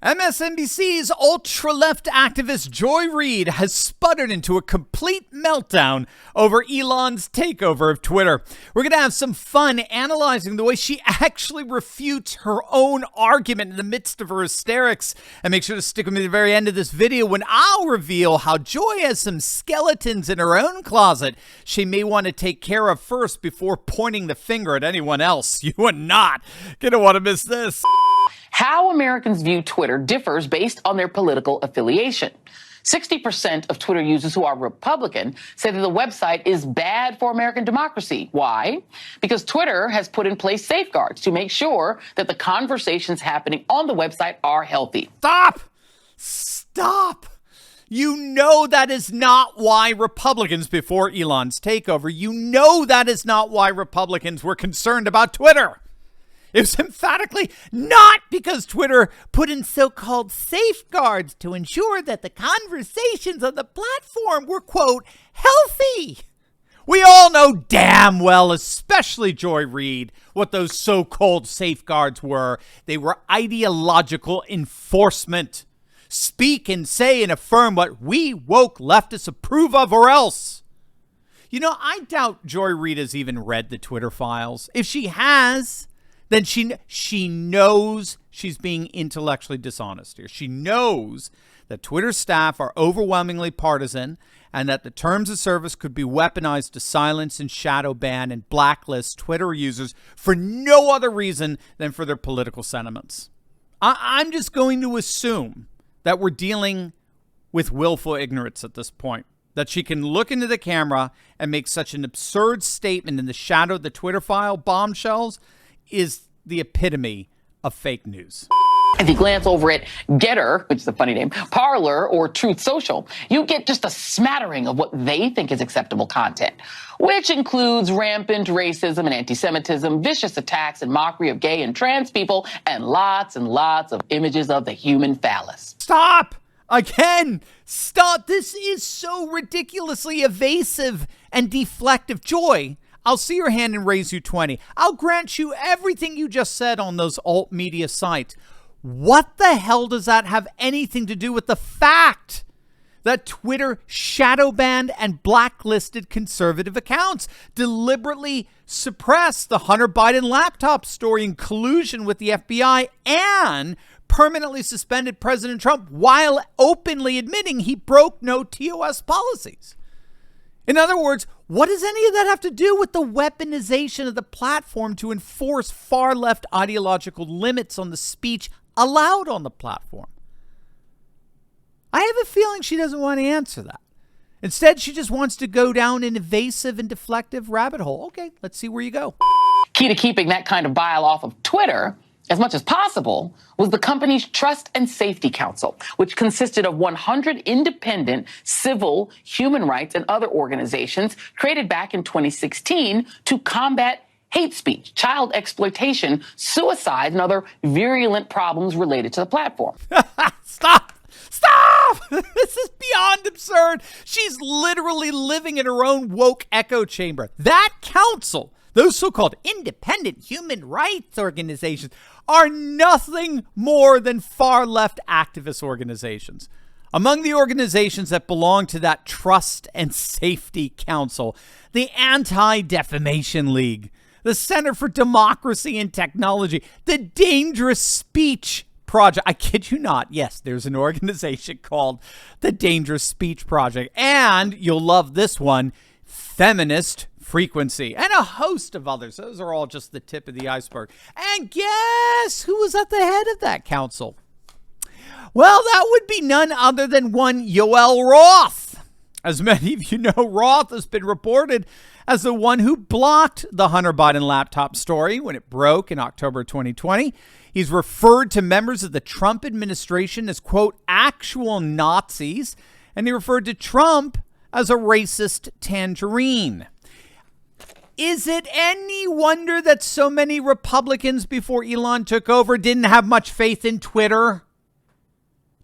MSNBC's ultra-left activist Joy Reid has sputtered into a complete meltdown over Elon's takeover of Twitter. We're going to have some fun analyzing the way she actually refutes her own argument in the midst of her hysterics. And make sure to stick with me to the very end of this video when I'll reveal how Joy has some skeletons in her own closet she may want to take care of first before pointing the finger at anyone else. You are not going to want to miss this. How Americans view Twitter differs based on their political affiliation. 60% of Twitter users who are Republican say that the website is bad for American democracy. Why? Because Twitter has put in place safeguards to make sure that the conversations happening on the website are healthy. Stop! You know that is not why Republicans, before Elon's takeover, you know that is not why Republicans were concerned about Twitter. It was emphatically not because Twitter put in so-called safeguards to ensure that the conversations on the platform were, quote, healthy. We all know damn well, especially Joy Reid, what those so-called safeguards were. They were ideological enforcement. Speak and say and affirm what we woke leftists approve of or else. You know, I doubt Joy Reid has even read the Twitter files. If she has, then she knows she's being intellectually dishonest here. She knows that Twitter staff are overwhelmingly partisan and that the terms of service could be weaponized to silence and shadow ban and blacklist Twitter users for no other reason than for their political sentiments. I'm just going to assume that we're dealing with willful ignorance at this point, that she can look into the camera and make such an absurd statement in the shadow of the Twitter file, Bombshells, is the epitome of fake news. If you glance over at Getter, which is a funny name, Parler, or Truth Social, you get just a smattering of what they think is acceptable content, which includes rampant racism and anti-Semitism, vicious attacks and mockery of gay and trans people, and lots of images of the human phallus. Stop! Again, stop. This is so ridiculously evasive and deflective. Joy, I'll see your hand and raise you 20. I'll grant you everything you just said on those alt media sites. What the hell does that have anything to do with the fact that Twitter shadow banned and blacklisted conservative accounts, deliberately suppressed the Hunter Biden laptop story in collusion with the FBI, and permanently suspended President Trump while openly admitting he broke no TOS policies? In other words, what does any of that have to do with the weaponization of the platform to enforce far-left ideological limits on the speech allowed on the platform? I have a feeling she doesn't want to answer that. Instead, she just wants to go down an evasive and deflective rabbit hole. Okay, let's see where you go. Key to keeping that kind of bile off of Twitter as much as possible was the company's Trust and Safety Council, which consisted of 100 independent civil, human rights, and other organizations created back in 2016 to combat hate speech, child exploitation, suicide, and other virulent problems related to the platform. Stop! This is beyond absurd. She's literally living in her own woke echo chamber. That council, those so-called independent human rights organizations, are nothing more than far-left activist organizations. Among the organizations that belong to that Trust and Safety Council, the Anti-Defamation League, the Center for Democracy and Technology, the Dangerous Speech Project. I kid you not. Yes, there's an organization called the Dangerous Speech Project. And you'll love this one, Feminist Frequency, and a host of others. Those are all just the tip of the iceberg. And guess who was at the head of that council? Well, that would be none other than one Yoel Roth. As many of you know, Roth has been reported as the one who blocked the Hunter Biden laptop story when it broke in October 2020. He's referred to members of the Trump administration as, quote, actual Nazis, and he referred to Trump as a racist tangerine. Is it any wonder that so many Republicans before Elon took over didn't have much faith in Twitter?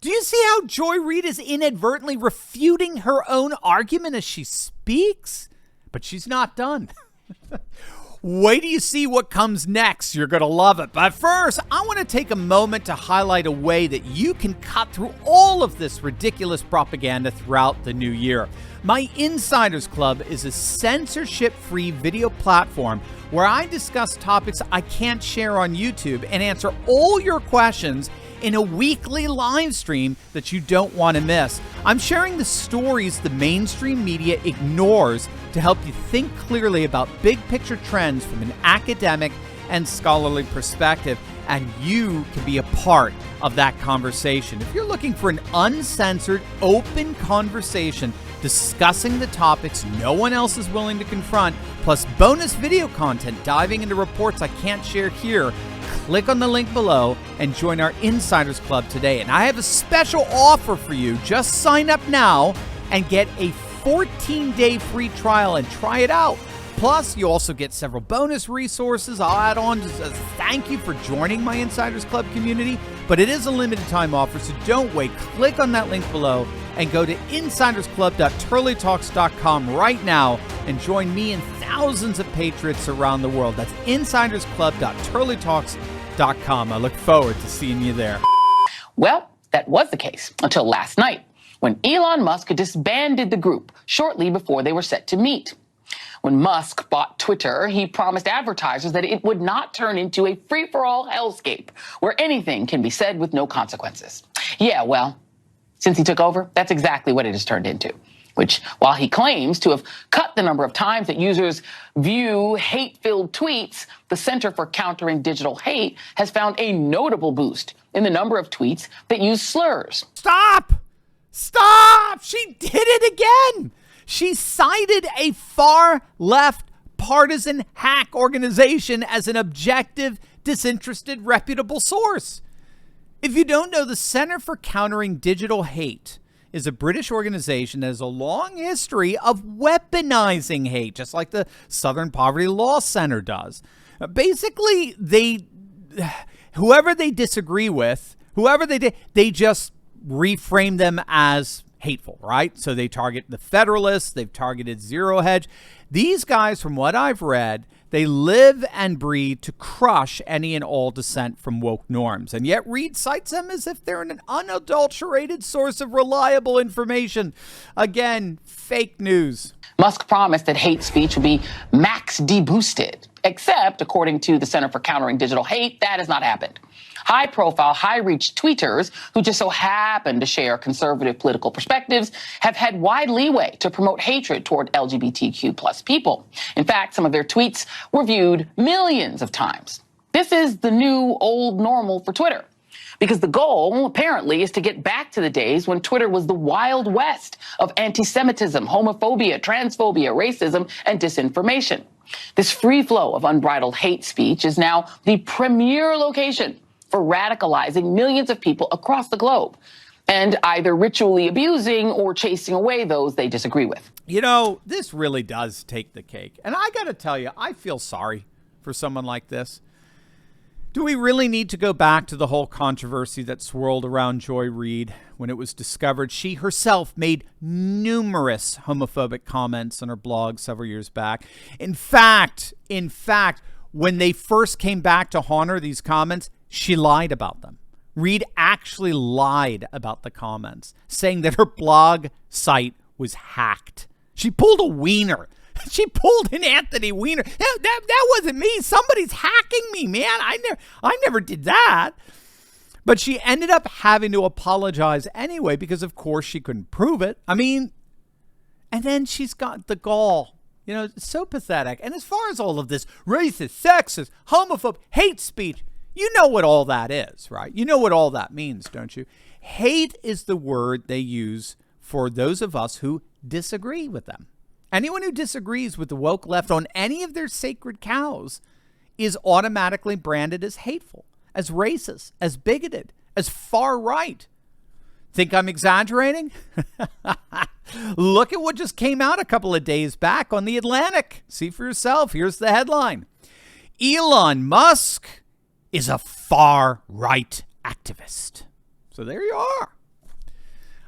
Do you see how Joy Reid is inadvertently refuting her own argument as she speaks? But she's not done. Wait till you see what comes next. You're going to love it. But first, I want to take a moment to highlight a way that you can cut through all of this ridiculous propaganda throughout the new year. My Insiders Club is a censorship-free video platform where I discuss topics I can't share on YouTube and answer all your questions in a weekly live stream that you don't want to miss. I'm sharing the stories the mainstream media ignores to help you think clearly about big picture trends from an academic and scholarly perspective, and you can be a part of that conversation. If you're looking for an uncensored, open conversation discussing the topics no one else is willing to confront, plus bonus video content diving into reports I can't share here, click on the link below and join our Insiders Club today. And I have a special offer for you. Just sign up now and get a 14-day free trial and try it out. Plus, you also get several bonus resources I'll add on as a thank you for joining my Insiders Club community. But it is a limited time offer, so don't wait. Click on that link below and go to insidersclub.turleytalks.com right now and join me and thousands of patriots around the world. That's insidersclub.turleytalks.com. I look forward to seeing you there. Well, that was the case until last night, when Elon Musk disbanded the group shortly before they were set to meet. When Musk bought Twitter, he promised advertisers that it would not turn into a free-for-all hellscape where anything can be said with no consequences. Yeah, well, since he took over, that's exactly what it has turned into. Which, while he claims to have cut the number of times that users view hate-filled tweets, the Center for Countering Digital Hate has found a notable boost in the number of tweets that use slurs. Stop! Stop! She did it again! She cited a far-left partisan hack organization as an objective, disinterested, reputable source. If you don't know, the Center for Countering Digital Hate is a British organization that has a long history of weaponizing hate, just like the Southern Poverty Law Center does. Basically, whoever they disagree with, they just reframe them as hateful, right? So they target the Federalists, they've targeted Zero Hedge. These guys, from what I've read, they live and breathe to crush any and all dissent from woke norms. And yet Reid cites them as if they're an unadulterated source of reliable information. Again, fake news. Musk promised that hate speech would be max deboosted, except, according to the Center for Countering Digital Hate, that has not happened. High-profile, high-reach tweeters who just so happen to share conservative political perspectives have had wide leeway to promote hatred toward LGBTQ plus people. In fact, some of their tweets were viewed millions of times. This is the new old normal for Twitter, because the goal, apparently, is to get back to the days when Twitter was the Wild West of anti-Semitism, homophobia, transphobia, racism, and disinformation. This free flow of unbridled hate speech is now the premier location for radicalizing millions of people across the globe and either ritually abusing or chasing away those they disagree with. You know, this really does take the cake. And I got to tell you, I feel sorry for someone like this. Do we really need to go back to the whole controversy that swirled around Joy Reid when it was discovered she herself made numerous homophobic comments on her blog several years back? In fact, when they first came back to haunt her, these comments, she lied about them. Reid actually lied about the comments, saying that her blog site was hacked. She pulled a wiener. She pulled an Anthony Weiner. That wasn't me. Somebody's hacking me, man. I never did that. But she ended up having to apologize anyway because, of course, she couldn't prove it. I mean, and then she's got the gall. You know, it's so pathetic. And as far as all of this racist, sexist, homophobe, hate speech, you know what all that is, right? You know what all that means, don't you? Hate is the word they use for those of us who disagree with them. Anyone who disagrees with the woke left on any of their sacred cows is automatically branded as hateful, as racist, as bigoted, as far right. Think I'm exaggerating? Look at what just came out a couple of days back on The Atlantic. See for yourself. Here's the headline. Elon Musk is a far-right activist. So there you are.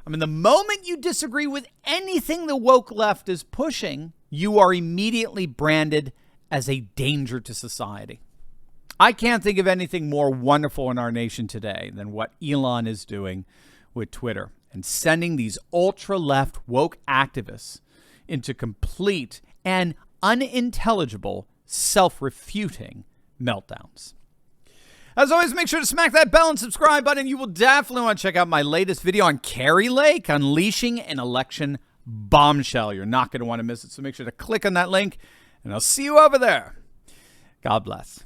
I mean, the moment you disagree with anything the woke left is pushing, you are immediately branded as a danger to society. I can't think of anything more wonderful in our nation today than what Elon is doing with Twitter and sending these ultra-left woke activists into complete and unintelligible, self-refuting meltdowns. As always, make sure to smack that bell and subscribe button. You will definitely want to check out my latest video on Kari Lake, unleashing an election bombshell. You're not going to want to miss it, so make sure to click on that link, and I'll see you over there. God bless.